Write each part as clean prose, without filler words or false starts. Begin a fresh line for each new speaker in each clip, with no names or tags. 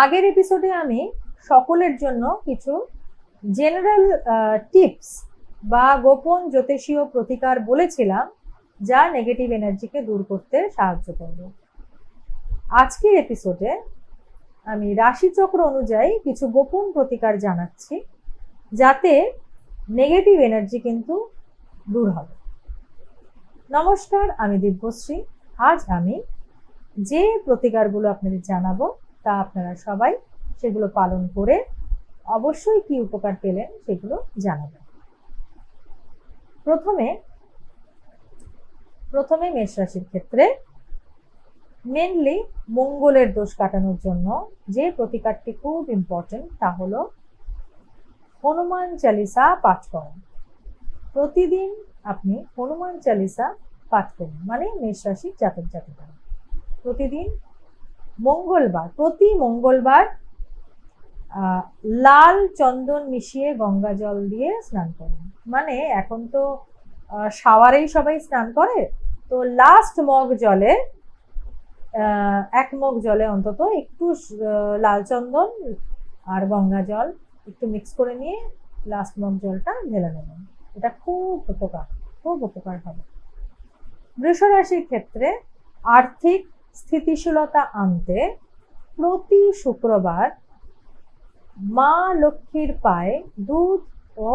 আগের এপিসোডে আমি সকলের জন্য কিছু জেনারেল টিপস বা গোপন জ্যোতিষীয় প্রতিকার বলেছিলাম, যা নেগেটিভ এনার্জিকে দূর করতে সাহায্য করবে। আজকের এপিসোডে আমি রাশিচক্র অনুযায়ী কিছু গোপন প্রতিকার জানাচ্ছি, যাতে নেগেটিভ এনার্জি কিন্তু দূর হবে। নমস্কার, আমি দিব্যশ্রী। আজ আমি যে প্রতিকারগুলো আপনাদের জানাবো তা আপনারা সবাই সেগুলো পালন করে অবশ্যই কি উপকার পেলেন সেগুলো জানাবেন। প্রথমে মেষ রাশির ক্ষেত্রে মেনলি মঙ্গলের দোষ কাটানোর জন্য যে প্রতিকারটি খুব ইম্পর্টেন্ট তা হলো হনুমান চালিসা পাঠ করুন। প্রতিদিন আপনি হনুমান চালিসা পাঠ করুন, মানে মেষ রাশির জাতক জাতিকারা প্রতিদিন প্রতি মঙ্গলবার লাল চন্দন মিশিয়ে গঙ্গা জল দিয়ে স্নান করুন। মানে এখন তো শাওয়ারেই সবাই স্নান করে, তো লাস্ট মগ জলে এক মগ জলে অন্তত একটু লাল চন্দন আর গঙ্গা জল একটু মিক্স করে নিয়ে লাস্ট মগ জলটা ঢেলে নেবেন। এটা খুব উপকার হবে। বৃষ রাশির ক্ষেত্রে আর্থিক স্থিতিশীলতা আনতে প্রতি শুক্রবার মা লক্ষ্মীর পায়ে দুধ ও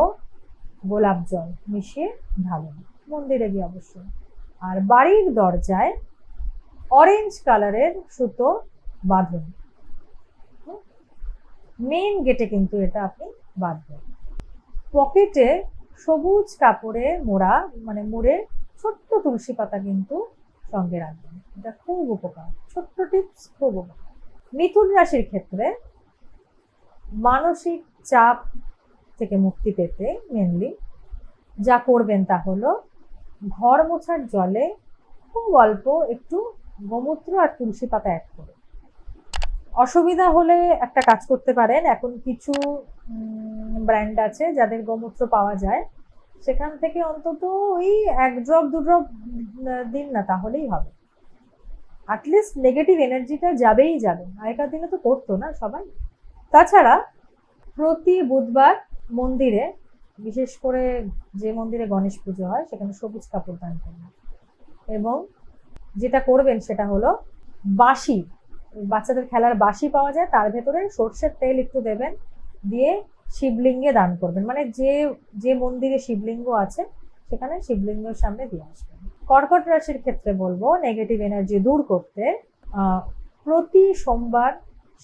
গোলাপ জল মিশিয়ে ঢালুন, মন্দিরে গিয়ে অবশ্যই। আর বাড়ির দরজায় অরেঞ্জ কালারের সুতো বাঁধুন, মেইন গেটে কিন্তু এটা আপনি বাঁধবেন। পকেটে সবুজ কাপড়ে মুড়ে ছোট্ট তুলসী পাতা কিন্তু সঙ্গে রাখবেন। এটা খুব উপকার, ছোট্ট টিপস, খুব উপকার। মিথুন রাশির ক্ষেত্রে মানসিক চাপ থেকে মুক্তি পেতে মেনলি যা করবেন তা হলো ঘর মোছার জলে খুব অল্প একটু গোমূত্র আর তুলসী পাতা অ্যাড করে। অসুবিধা হলে একটা কাজ করতে পারেন, এখন কিছু ব্র্যান্ড আছে যাদের গোমূত্র পাওয়া যায়, সেখান থেকে অন্তত ওই 1 ড্রপ 2 ড্রপ দিন না, তাহলেই হবে। অ্যাটলিস্ট নেগেটিভ এনার্জিটা যাবে। আগেকার দিনে তো করতো না সবাই। তাছাড়া প্রতি বুধবার মন্দিরে, বিশেষ করে যে মন্দিরে গণেশ পুজো হয়, সেখানে সবুজ কাপড় দান করবেন। এবং যেটা করবেন সেটা হলো বাঁশি, বাচ্চাদের খেলার বাঁশি পাওয়া যায়, তার ভেতরে সর্ষের তেল একটু দেবেন, দিয়ে শিবলিঙ্গে দান করবেন। মানে যে মন্দিরে শিবলিঙ্গ আছে সেখানে শিবলিঙ্গের সামনে দিয়ে আসবেন। কর্কট রাশির ক্ষেত্রে বলবো নেগেটিভ এনার্জি দূর করতে প্রতি সোমবার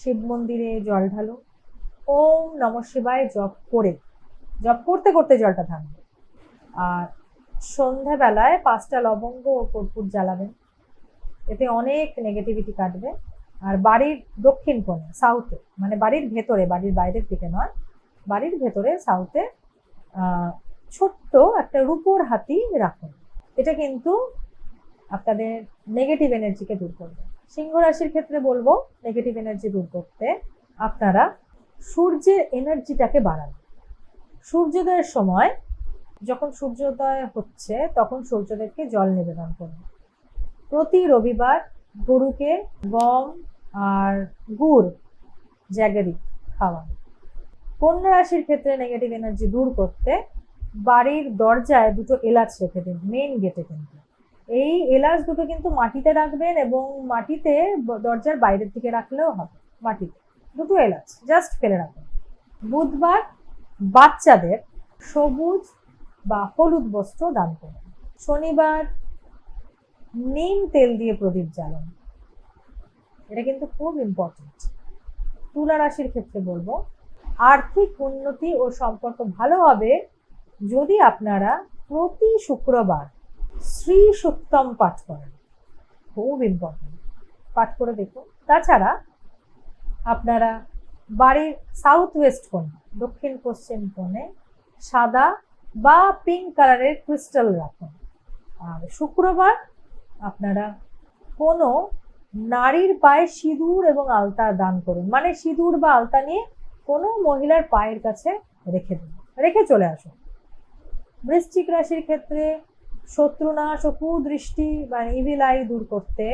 শিব মন্দিরে জল ঢালুন। ওম নমঃ শিবায় জপ করতে করতে জলটা থাকবে। আর সন্ধ্যাবেলায় 5টা লবঙ্গ ও কর্পূর জ্বালাবেন, এতে অনেক নেগেটিভিটি কাটবে। আর বাড়ির দক্ষিণ কোণে, সাউথে, মানে বাড়ির ভেতরে, বাড়ির বাইরের দিকে নয়, বাড়ির ভেতরে সাউথে ছোট্ট একটা রূপোর হাতি রাখুন। এটা কিন্তু আপনাদের নেগেটিভ এনার্জিকে দূর করবে। সিংহ রাশির ক্ষেত্রে বলবো নেগেটিভ এনার্জি দূর করতে আপনারা সূর্যের এনার্জিটাকে বাড়ান। সূর্যোদয়ের সময়, যখন সূর্যোদয় হচ্ছে তখন সূর্যদেবকে জল নিবেদন করুন। প্রতি রবিবার গরুকে গম আর গুড় জ্যাগেরি খাওয়ান। কন্যা রাশির ক্ষেত্রে নেগেটিভ এনার্জি দূর করতে বাড়ির দরজায় 2টো এলাচ রেখে দিন, মেইন গেটে। কিন্তু এই এলাচ দুটো কিন্তু মাটিতে রাখবেন, এবং মাটিতে দরজার বাইরের দিকে রাখলেও হবে। মাটিতে 2টো এলাচ জাস্ট ফেলে রাখুন। বুধবার বাচ্চাদের সবুজ বা হলুদ বস্ত্র দান করুন। শনিবার নিম তেল দিয়ে প্রদীপ জ্বালান, এটা কিন্তু খুব ইম্পর্টেন্ট। তুলা রাশির ক্ষেত্রে বলবো আর্থিক উন্নতি ও সম্পর্ক ভালো হবে যদি আপনারা প্রতি শুক্রবার শ্রী সূক্তম পাঠ করেন। খুব ইম্পর্টেন্ট, পাঠ করে দেখুন। তাছাড়া আপনারা বাড়ির সাউথ ওয়েস্ট কোণে, দক্ষিণ পশ্চিম কোণে সাদা বা পিঙ্ক কালারের ক্রিস্টাল রাখুন। আর শুক্রবার আপনারা কোনো নারীর পায়ে সিঁদুর এবং আলতা দান করুন। মানে সিঁদুর বা আলতা নিয়ে কোনো মহিলার পায়ের কাছে রেখে চলে আসুন। বৃশ্চিক রাশির ক্ষেত্রে শত্রুনাশ ও কুদৃষ্টি বা ইভিল আই দূর করতে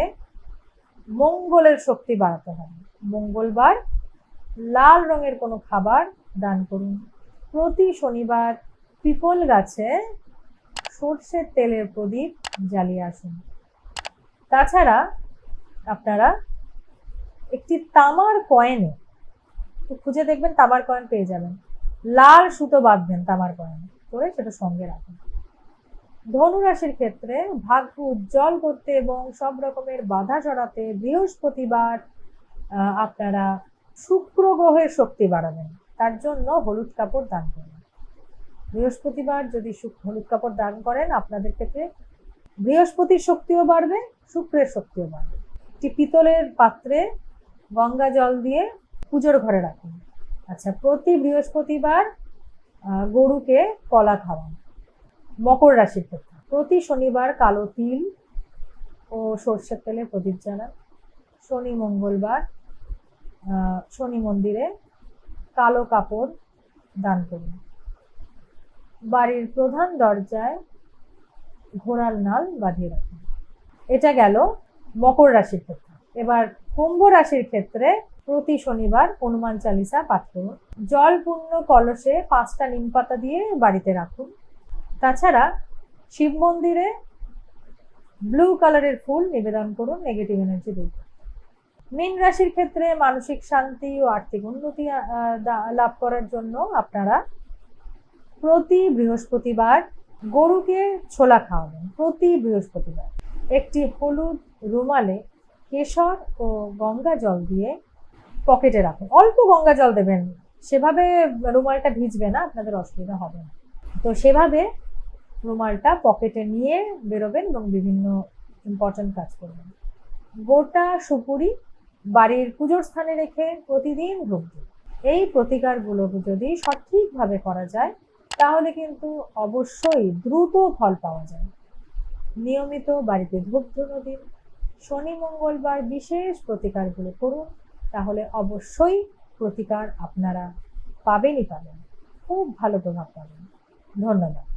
মঙ্গলের শক্তি বাড়াতে হবে। মঙ্গলবার লাল রঙের কোনো খাবার দান করুন। প্রতি শনিবার পিপল গাছে সর্ষের তেলের প্রদীপ জ্বালিয়ে আসুন। তাছাড়া আপনারা একটি তামার কয়েনে, একটু খুঁজে দেখবেন, তামার কয়েন পেয়ে যাবেন, লাল সুতো বাঁধবেন তামার কয়েন করে, সেটা সঙ্গে রাখুন। ধনু রাশির ক্ষেত্রে ভাগ্য উজ্জ্বল করতে এবং সব রকমের বাধা সরাতে বৃহস্পতিবার আপনারা শুক্র গ্রহের শক্তি বাড়াবেন, তার জন্য হলুদ কাপড় দান করবেন। বৃহস্পতিবার যদি হলুদ কাপড় দান করেন, আপনাদের ক্ষেত্রে বৃহস্পতির শক্তিও বাড়বে, শুক্রের শক্তিও বাড়বে। একটি পিতলের পাত্রে গঙ্গা জল দিয়ে পুজোর ঘরে রাখুন। আচ্ছা, প্রতি বৃহস্পতিবার গরুকে কলা খাওয়ান। মকর রাশির ক্ষেত্রে প্রতি শনিবার কালো তিল ও সর্ষের তেলে প্রদীপ জ্বালান। শনি মঙ্গলবার শনি মন্দিরে কালো কাপড় দান করুন। বাড়ির প্রধান দরজায় ঘোড়ার নাল বাঁধিয়ে রাখুন। এটা গেল মকর রাশির ক্ষেত্রে। এবার কুম্ভ রাশির ক্ষেত্রে প্রতি শনিবার হনুমান চালিসা পাঠ করুন। জল পূর্ণ কলসে 5টা নিম পাতা দিয়ে বাড়িতে রাখুন। তাছাড়া শিব মন্দিরে ব্লু কালারের ফুল নিবেদন করুন নেগেটিভ এনার্জি দূর। মীন রাশির ক্ষেত্রে মানসিক শান্তি ও আর্থিক উন্নতি লাভ করার জন্য আপনারা প্রতি বৃহস্পতিবার গরুকে ছোলা খাওয়াবেন। প্রতি বৃহস্পতিবার একটি হলুদ রুমালে কেশর ও গঙ্গা জল দিয়ে পকেটে রাখুন। অল্প গঙ্গা জল দেবেন, সেভাবে রুমালটা ভিজবে না, আপনাদের অসুবিধা হবে না। তো সেভাবে রুমালটা পকেটে নিয়ে বেরোবেন এবং বিভিন্ন ইম্পর্টেন্ট কাজ করবেন। গোটা সুপুরি বাড়ির পুজোর স্থানে রেখে প্রতিদিন ধূপ দিন। এই প্রতিকারগুলো যদি সঠিকভাবে করা যায়, তাহলে কিন্তু অবশ্যই দ্রুত ফল পাওয়া যায়। নিয়মিত বাড়িতে ধূপ ধুনো দিন। শনি মঙ্গলবার বিশেষ প্রতিকারগুলো করুন, তাহলে অবশ্যই প্রতিকার আপনারা পাবেনই পাবেন, খুব ভালো প্রভাব পাবেন। ধন্যবাদ।